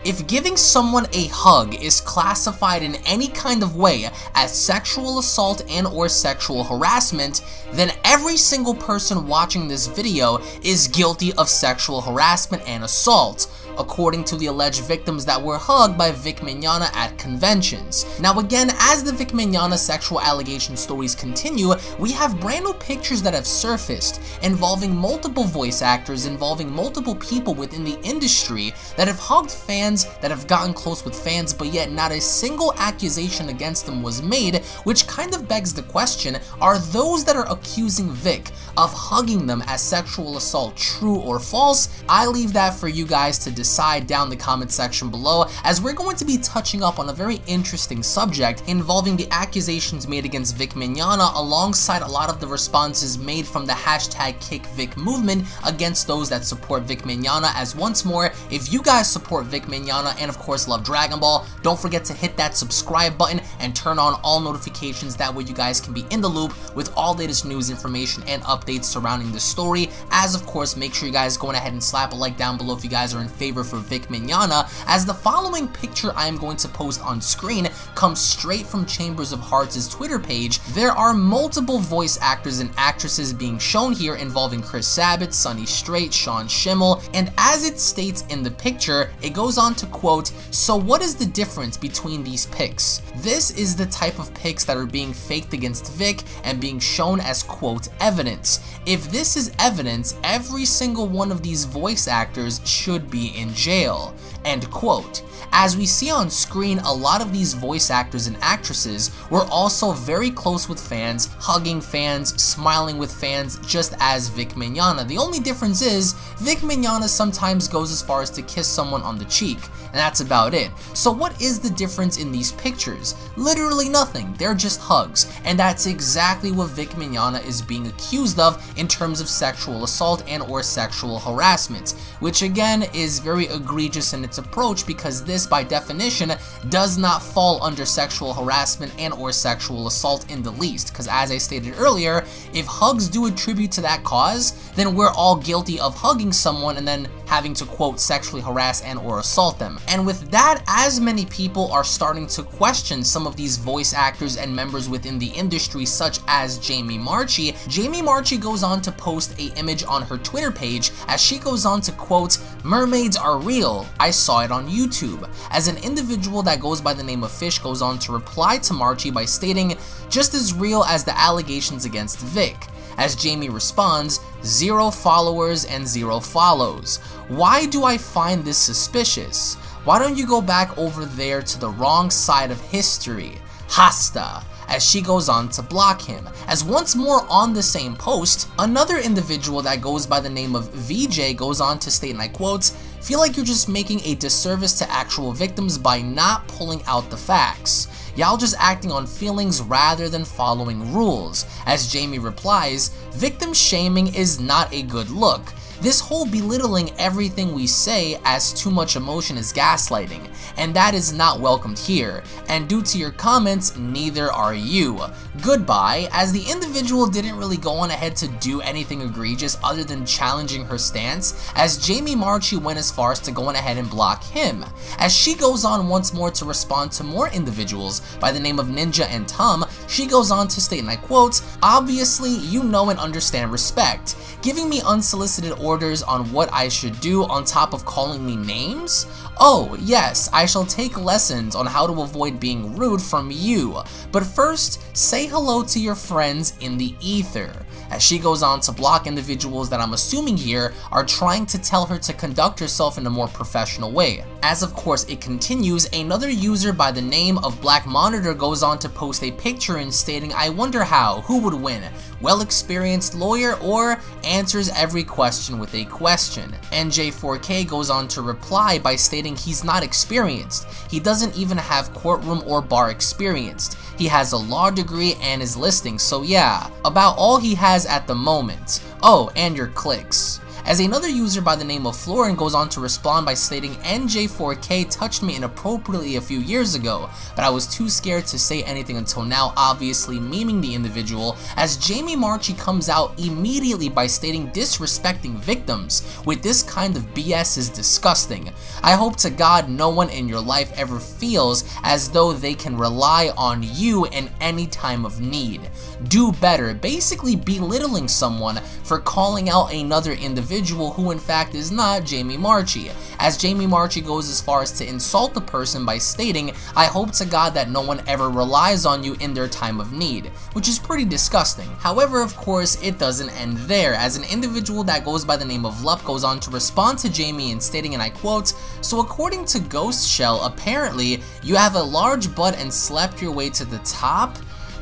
If giving someone a hug is classified in any kind of way as sexual assault and or sexual harassment, then every single person watching this video is guilty of sexual harassment and assault, according to the alleged victims that were hugged by Vic Mignogna at conventions. Now again, as the Vic Mignogna sexual allegation stories continue, we have brand new pictures that have surfaced involving multiple voice actors, involving multiple people within the industry that have hugged fans, that have gotten close with fans, but yet not a single accusation against them was made, which kind of begs the question, are those that are accusing Vic of hugging them as sexual assault true or false? I leave that for you guys to decide down in the comment section below, as we're going to be touching up on a very interesting subject involving the accusations made against Vic Mignogna alongside a lot of the responses made from the hashtag #KickVic movement against those that support Vic Mignogna. As once more, if you guys support Vic Mignogna and of course love Dragon Ball, don't forget to hit that subscribe button and turn on all notifications. That way you guys can be in the loop with all latest news, information, and updates surrounding the story. As of course, make sure you guys go ahead and slap a like down below if you guys are in favor for Vic Mignogna, as the following picture I am going to post on screen comes straight from Chambers of Hearts' Twitter page. There are multiple voice actors and actresses being shown here involving Chris Sabat, Sonny Strait, Sean Schemmel, and as it states in the picture, it goes on to quote, "So what is the difference between these pics? This is the type of pics that are being faked against Vic and being shown as quote evidence. If this is evidence, every single one of these voice actors should be in jail." End quote. As we see on screen, a lot of these voice actors and actresses were also very close with fans, hugging fans, smiling with fans, just as Vic Mignogna. The only difference is, Vic Mignogna sometimes goes as far as to kiss someone on the cheek, and that's about it. So what is the difference in these pictures? Literally nothing, they're just hugs, and that's exactly what Vic Mignogna is being accused of in terms of sexual assault and or sexual harassment, which again is very egregious in its approach, because this by definition does not fall under sexual harassment and or sexual assault in the least, because as I stated earlier, if hugs do attribute to that cause, then we're all guilty of hugging someone and then having to quote sexually harass and or assault them. And with that, as many people are starting to question some of these voice actors and members within the industry, such as Jamie Marchi, Jamie Marchi goes on to post an image on her Twitter page as she goes on to quote, "Mermaids are real, I saw it on YouTube." As an individual that goes by the name of Fish goes on to reply to Marchi by stating, "Just as real as the allegations against Vic." As Jamie responds, "0 followers and 0 follows. Why do I find this suspicious? Why don't you go back over there to the wrong side of history? Hasta." As she goes on to block him. As once more on the same post, another individual that goes by the name of VJ goes on to state, and I quote, "Feel like you're just making a disservice to actual victims by not pulling out the facts. Y'all just acting on feelings rather than following rules." As Jamie replies, "Victim shaming is not a good look. This whole belittling everything we say as too much emotion is gaslighting, and that is not welcomed here, and due to your comments, neither are you. Goodbye." As the individual didn't really go on ahead to do anything egregious other than challenging her stance, as Jamie Marchi went as far as to go on ahead and block him. As she goes on once more to respond to more individuals by the name of Ninja and Tom, she goes on to state, and I quote, "Obviously, you know and understand respect. Giving me unsolicited orders on what I should do on top of calling me names? Oh, yes, I shall take lessons on how to avoid being rude from you. But first, say hello to your friends in the ether." As she goes on to block individuals that I'm assuming here are trying to tell her to conduct herself in a more professional way. As of course it continues, another user by the name of Black Monitor goes on to post a picture and stating, "I wonder who would win? Well-experienced lawyer or answers every question with a question?" NJ4K goes on to reply by stating he's not experienced. He doesn't even have courtroom or bar experience. He has a law degree and is listing, so yeah, about all he has at the moment. Oh, and your clicks. As another user by the name of Florin goes on to respond by stating, NJ4K touched me inappropriately a few years ago, but I was too scared to say anything until now, obviously memeing the individual, as Jamie Marchi comes out immediately by stating disrespecting victims with this kind of BS is disgusting. I hope to God no one in your life ever feels as though they can rely on you in any time of need. Do better, basically belittling someone for calling out another individual who in fact is not Jamie Marchi, as Jamie Marchi goes as far as to insult the person by stating, I hope to God that no one ever relies on you in their time of need, which is pretty disgusting. However, of course, it doesn't end there, as an individual that goes by the name of Lup goes on to respond to Jamie and stating, and I quote, so according to Ghost Shell, apparently you have a large butt and slept your way to the top?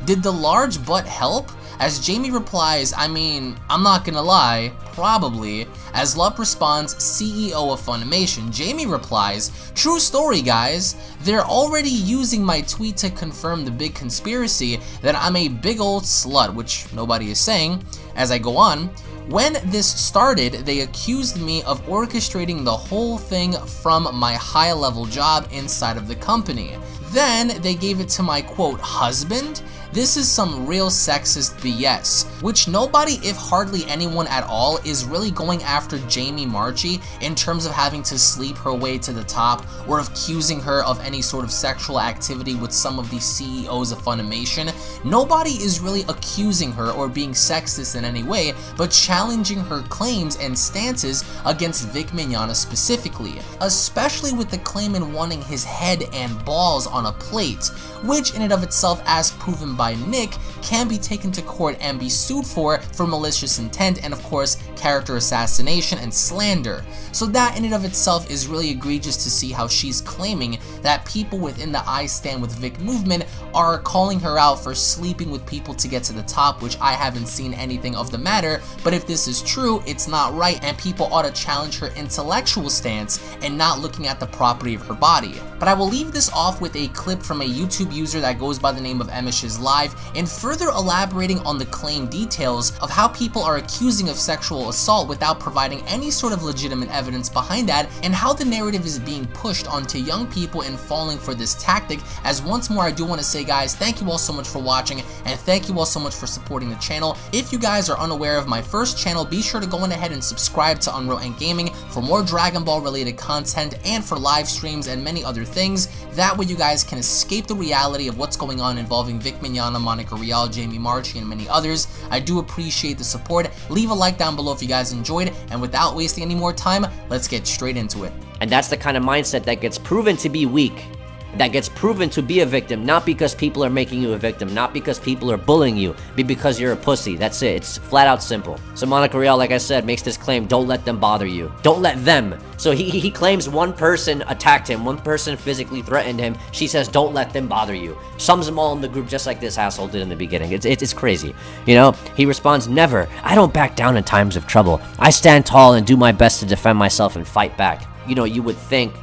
Did the large butt help? As Jamie replies, I mean, I'm not gonna lie, probably. As Lup responds, CEO of Funimation. Jamie replies, true story guys, they're already using my tweet to confirm the big conspiracy that I'm a big old slut, which nobody is saying. As I go on, when this started, they accused me of orchestrating the whole thing from my high-level job inside of the company. Then they gave it to my quote, husband? This is some real sexist BS, which nobody, if hardly anyone at all, is really going after Jamie Marchi in terms of having to sleep her way to the top or accusing her of any sort of sexual activity with some of the CEOs of Funimation. Nobody is really accusing her or being sexist in any way, but challenging her claims and stances against Vic Mignogna specifically, especially with the claim in wanting his head and balls on a plate, which in and of itself, as proven by Nick, can be taken to court and be sued for malicious intent and of course character assassination and slander. So that in and of itself is really egregious to see how she's claiming that people within the I Stand With Vic movement are calling her out for sleeping with people to get to the top, which I haven't seen anything of the matter, but if this is true, it's not right and people ought to challenge her intellectual stance and not looking at the property of her body. But I will leave this off with a clip from a YouTube user that goes by the name of Emish's Live and further elaborating on the claim details of how people are accusing of sexual assault without providing any sort of legitimate evidence behind that, and how the narrative is being pushed onto young people and falling for this tactic. As once more, I do want to say guys, thank you all so much for watching and thank you all so much for supporting the channel. If you guys are unaware of my first channel, be sure to go on ahead and subscribe to Unreal Ink Gaming for more Dragon Ball related content and for live streams and many other things. That way you guys can escape the reality of what's going on involving Vic Mignogna, Monica Rial, Jamie Marchi, and many others. I do appreciate the support. Leave a like down below if you guys enjoyed, and without wasting any more time, let's get straight into it. And that's the kind of mindset that gets proven to be weak, that gets proven to be a victim, not because people are making you a victim, not because people are bullying you, but because you're a pussy. That's it. It's flat out simple. So Monica Rial, like I said, makes this claim, don't let them bother you. Don't let them. So he claims one person attacked him, one person physically threatened him. She says, don't let them bother you. Sums them all in the group just like this asshole did in the beginning. It's crazy. You know, he responds, never. I don't back down in times of trouble. I stand tall and do my best to defend myself and fight back. You know, you would think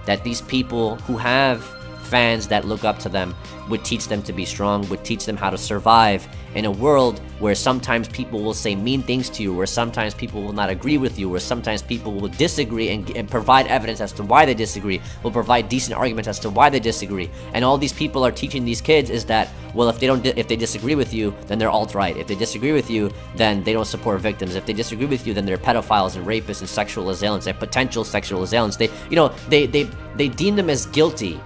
that these people who have fans that look up to them would teach them to be strong, would teach them how to survive in a world where sometimes people will say mean things to you, where sometimes people will not agree with you, where sometimes people will disagree and provide evidence as to why they disagree, will provide decent arguments as to why they disagree. And all these people are teaching these kids is that, well, if they disagree with you, then they're alt-right. If they disagree with you, then they don't support victims. If they disagree with you, then they're pedophiles and rapists and sexual assailants and potential sexual assailants. They deem them as guilty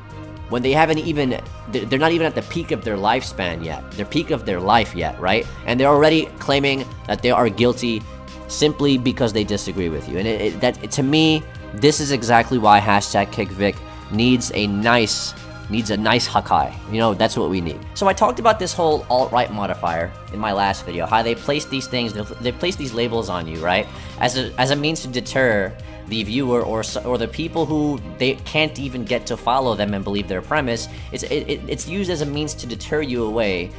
when they haven't even, they're not even at the peak of their lifespan yet, their peak of their life yet, right? And they're already claiming that they are guilty simply because they disagree with you. And to me, this is exactly why #KickVic needs a nice Hakai. You know, that's what we need. So I talked about this whole alt-right modifier in my last video, how they place these things, they place these labels on you, right? As a means to deter the viewer or the people who they can't even get to follow them and believe their premise. It's used as a means to deter you away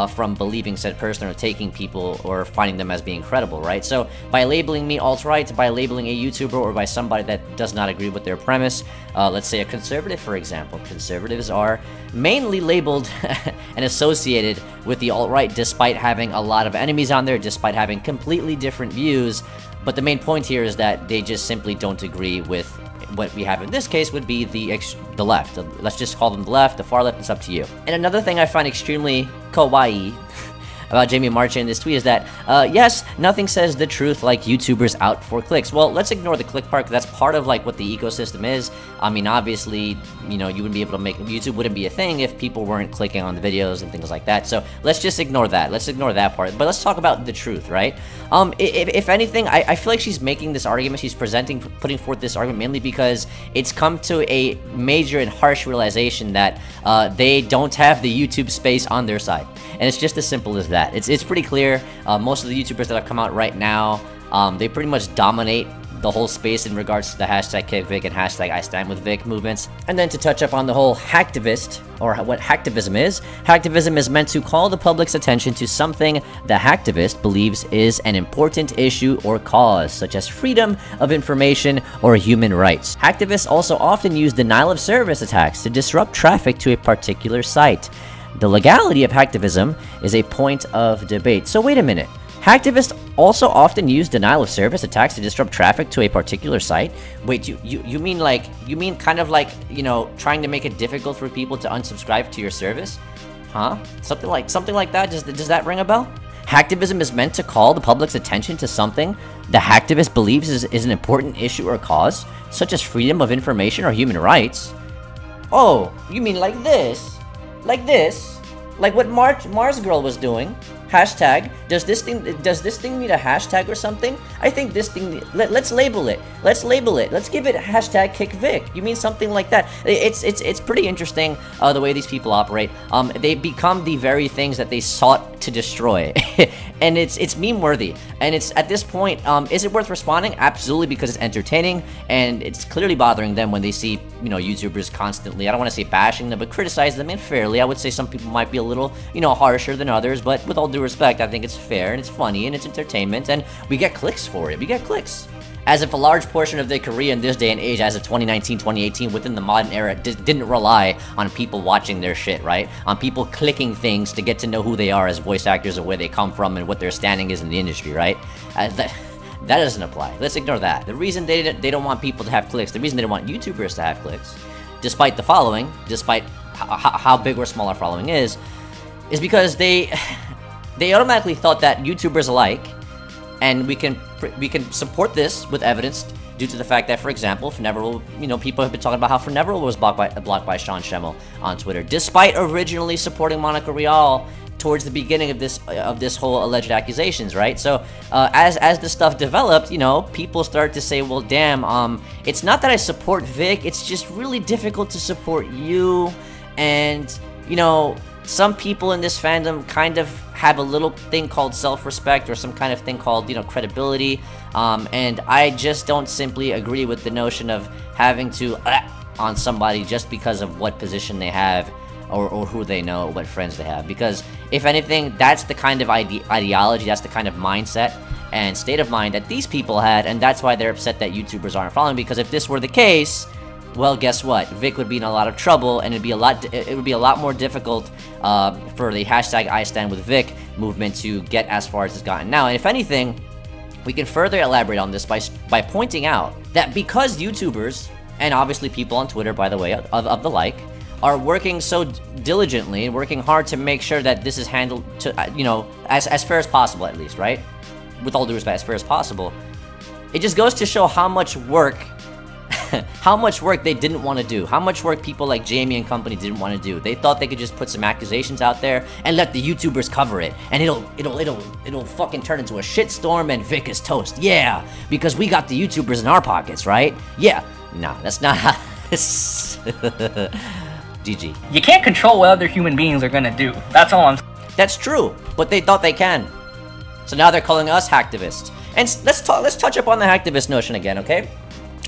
from believing said person or taking people or finding them as being credible, right? So by labeling me alt-right, by labeling a YouTuber or by somebody that does not agree with their premise, let's say a conservative, for example. Conservatives are mainly labeled and associated with the alt-right despite having a lot of enemies on there, despite having completely different views. But the main point here is that they just simply don't agree with what we have in this case would be the left. Let's just call them the left, the far left, it's up to you. And another thing I find extremely kawaii about Jamie Marchi in this tweet is that, yes, nothing says the truth like YouTubers out for clicks. Well, let's ignore the click part, because that's part of like what the ecosystem is. I mean, obviously, you know, you wouldn't be able to make, YouTube wouldn't be a thing if people weren't clicking on the videos and things like that. So let's just ignore that. Let's ignore that part. But let's talk about the truth, right? If anything, I feel like she's making this argument, she's putting forth this argument mainly because it's come to a major and harsh realization that they don't have the YouTube space on their side. And it's just as simple as that. It's pretty clear. Most of the YouTubers that have come out right now, they pretty much dominate the whole space in regards to the hashtag KickVic and hashtag IStandWithVic movements. And then to touch up on the whole hacktivist, or what hacktivism is meant to call the public's attention to something the hacktivist believes is an important issue or cause, such as freedom of information or human rights. Hacktivists also often use denial of service attacks to disrupt traffic to a particular site. The legality of hacktivism is a point of debate. So wait a minute. Hacktivists also often use denial of service attacks to disrupt traffic to a particular site? Wait, you mean kind of like, you know, trying to make it difficult for people to unsubscribe to your service? Huh? Something like that? Does that ring a bell? Hacktivism is meant to call the public's attention to something the hacktivist believes is an important issue or cause, such as freedom of information or human rights. Oh, you mean like this? Like this? Like what Mars Girl was doing? Hashtag, does this thing need a hashtag or something? I think this thing, let's label it. Let's give it hashtag KickVic. You mean something like that? It's pretty interesting the way these people operate. They become the very things that they sought to destroy. And it's meme worthy. And it's at this point, is it worth responding? Absolutely, because it's entertaining and it's clearly bothering them when they see, you know, YouTubers constantly, I don't want to say bashing them, but criticize them unfairly. I would say some people might be a little, you know, harsher than others, but with all due respect, I think it's fair and it's funny and it's entertainment and we get clicks for it. We get clicks. As if a large portion of their career in this day and age, as of 2019, 2018, within the modern era, didn't rely on people watching their shit, right? On people clicking things to get to know who they are as voice actors and where they come from and what their standing is in the industry, right? That doesn't apply. Let's ignore that. The reason they don't want people to have clicks, the reason they don't want YouTubers to have clicks, despite the following, despite how big or small our following is because they automatically thought that YouTubers alike, and we can support this with evidence due to the fact that, for example, Fneverl, you know, people have been talking about how Fneverl was blocked by Sean Schemmel on Twitter, despite originally supporting Monica Rial towards the beginning of this whole alleged accusations, right? So as the stuff developed, you know, people start to say, well, damn, it's not that I support Vic, it's just really difficult to support you, and you know, some people in this fandom kind of have a little thing called self-respect or some kind of thing called, you know, credibility, and I just don't simply agree with the notion of having to on somebody just because of what position they have or who they know, what friends they have. Because if anything, that's the kind of ideology, that's the kind of mindset and state of mind that these people had, and that's why they're upset that YouTubers aren't following. Because if this were the case, well, guess what? Vic would be in a lot of trouble, and it would be a lot more difficult for the hashtag IStandWithVic movement to get as far as it's gotten now. And if anything, we can further elaborate on this by pointing out that because YouTubers, and obviously people on Twitter, by the way, of the like, are working so diligently and working hard to make sure that this is handled to, you know, as fair as possible, at least, right? With all due respect, as fair as possible. It just goes to show how much work they didn't want to do, how much work people like Jamie and company didn't want to do. They thought they could just put some accusations out there and let the YouTubers cover it, and it'll fucking turn into a shitstorm and Vic is toast. Yeah, because we got the YouTubers in our pockets, right? Yeah, nah, that's not how this. GG. You can't control what other human beings are gonna do. That's all I'm. That's true, but they thought they can. So now they're calling us hacktivists. And let's touch up on the hacktivist notion again, okay?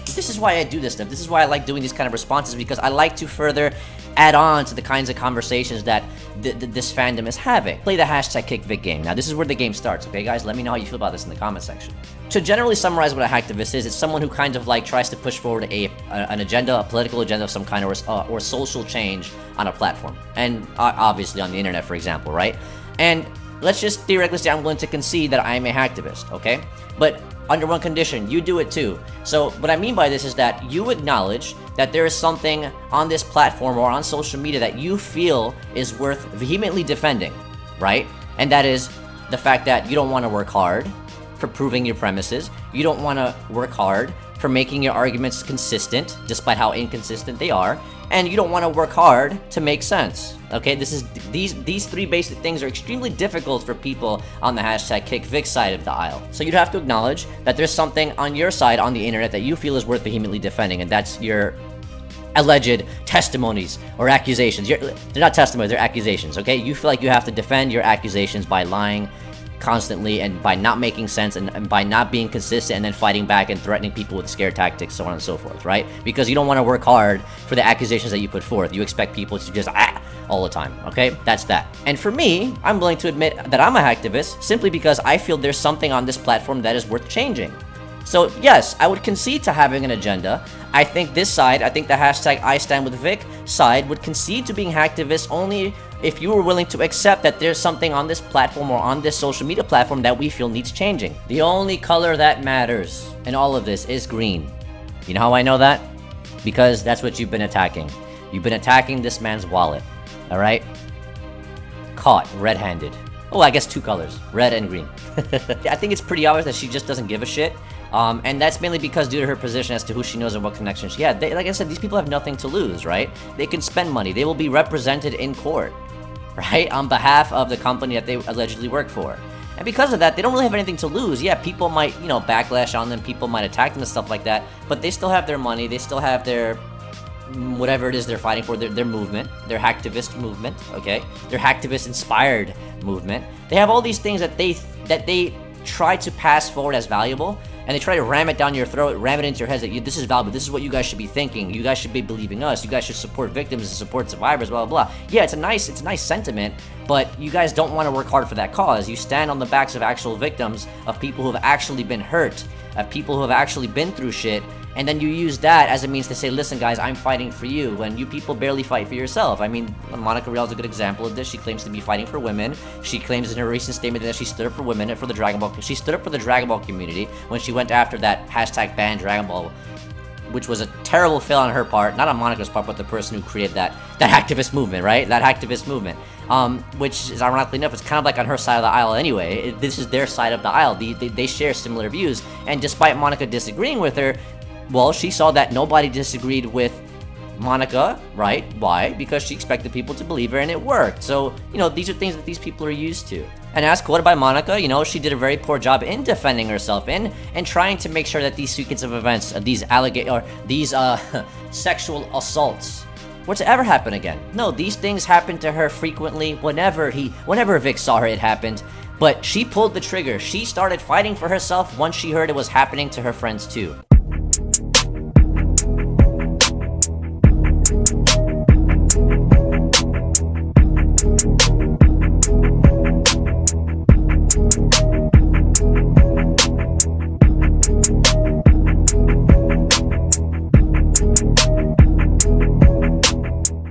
This is why I do this stuff. This is why I like doing these kind of responses, because I like to further add on to the kinds of conversations that this fandom is having. Play the hashtag KickVic game. Now, this is where the game starts, okay, guys? Let me know how you feel about this in the comment section. To generally summarize what a hacktivist is, it's someone who kind of like tries to push forward an agenda, a political agenda of some kind, or social change on a platform. And obviously on the internet, for example, right? And let's just theoretically say I'm willing to concede that I am a hacktivist, okay? But under one condition, you do it too. So what I mean by this is that you acknowledge that there is something on this platform or on social media that you feel is worth vehemently defending, right? And that is the fact that you don't want to work hard for proving your premises. You don't want to work hard for making your arguments consistent, despite how inconsistent they are. And you don't want to work hard to make sense. Okay, these three basic things are extremely difficult for people on the hashtag KickVic side of the aisle. So you'd have to acknowledge that there's something on your side on the internet that you feel is worth vehemently defending, and that's your alleged testimonies or accusations. They're not testimonies, they're accusations, okay? You feel like you have to defend your accusations by lying constantly and by not making sense and by not being consistent and then fighting back and threatening people with scare tactics, so on and so forth, right? Because you don't want to work hard for the accusations that you put forth. You expect people to just all the time, okay? That's that. And for me, I'm willing to admit that I'm a hacktivist simply because I feel there's something on this platform that is worth changing. So yes, I would concede to having an agenda. I think this side, I think the hashtag #IStandWithVic side would concede to being hacktivist only if you were willing to accept that there's something on this platform or on this social media platform that we feel needs changing. The only color that matters in all of this is green. You know how I know that? Because that's what you've been attacking. You've been attacking this man's wallet, all right? Caught red-handed. Oh, I guess two colors, red and green. I think it's pretty obvious that she just doesn't give a shit. And that's mainly because due to her position as to who she knows and what connections she had. Like I said, these people have nothing to lose, right? They can spend money. They will be represented in court, right? On behalf of the company that they allegedly work for. And because of that, they don't really have anything to lose. Yeah, people might, you know, backlash on them. People might attack them and stuff like that. But they still have their money. They still have their whatever it is they're fighting for, their movement, their hacktivist movement, okay? Their hacktivist-inspired movement. They have all these things that they try to pass forward as valuable, and they try to ram it down your throat, ram it into your head that this is valuable, this is what you guys should be thinking, you guys should be believing us, you guys should support victims and support survivors, blah, blah, blah. Yeah, it's a nice sentiment, but you guys don't want to work hard for that cause. You stand on the backs of actual victims, of people who have actually been hurt, of people who have actually been through shit, and then you use that as a means to say, listen guys, I'm fighting for you, when you people barely fight for yourself. I mean, Monica Rial is a good example of this. She claims to be fighting for women. She claims in her recent statement that she stood up for women and for the Dragon Ball. She stood up for the Dragon Ball community when she went after that hashtag ban Dragon Ball, which was a terrible fail on her part, not on Monica's part, but the person who created that activist movement, right? That hacktivist movement. Which is ironically enough, it's kind of like on her side of the aisle anyway. This is their side of the aisle. They share similar views, and despite Monica disagreeing with her, well, she saw that nobody disagreed with Monica, right? Why? Because she expected people to believe her, and it worked. So, you know, these are things that these people are used to. And as quoted by Monica, you know, she did a very poor job in defending herself and trying to make sure that these sequence of events, these sexual assaults were to ever happen again. No, these things happened to her frequently. Whenever Vic saw her, it happened. But she pulled the trigger. She started fighting for herself once she heard it was happening to her friends too.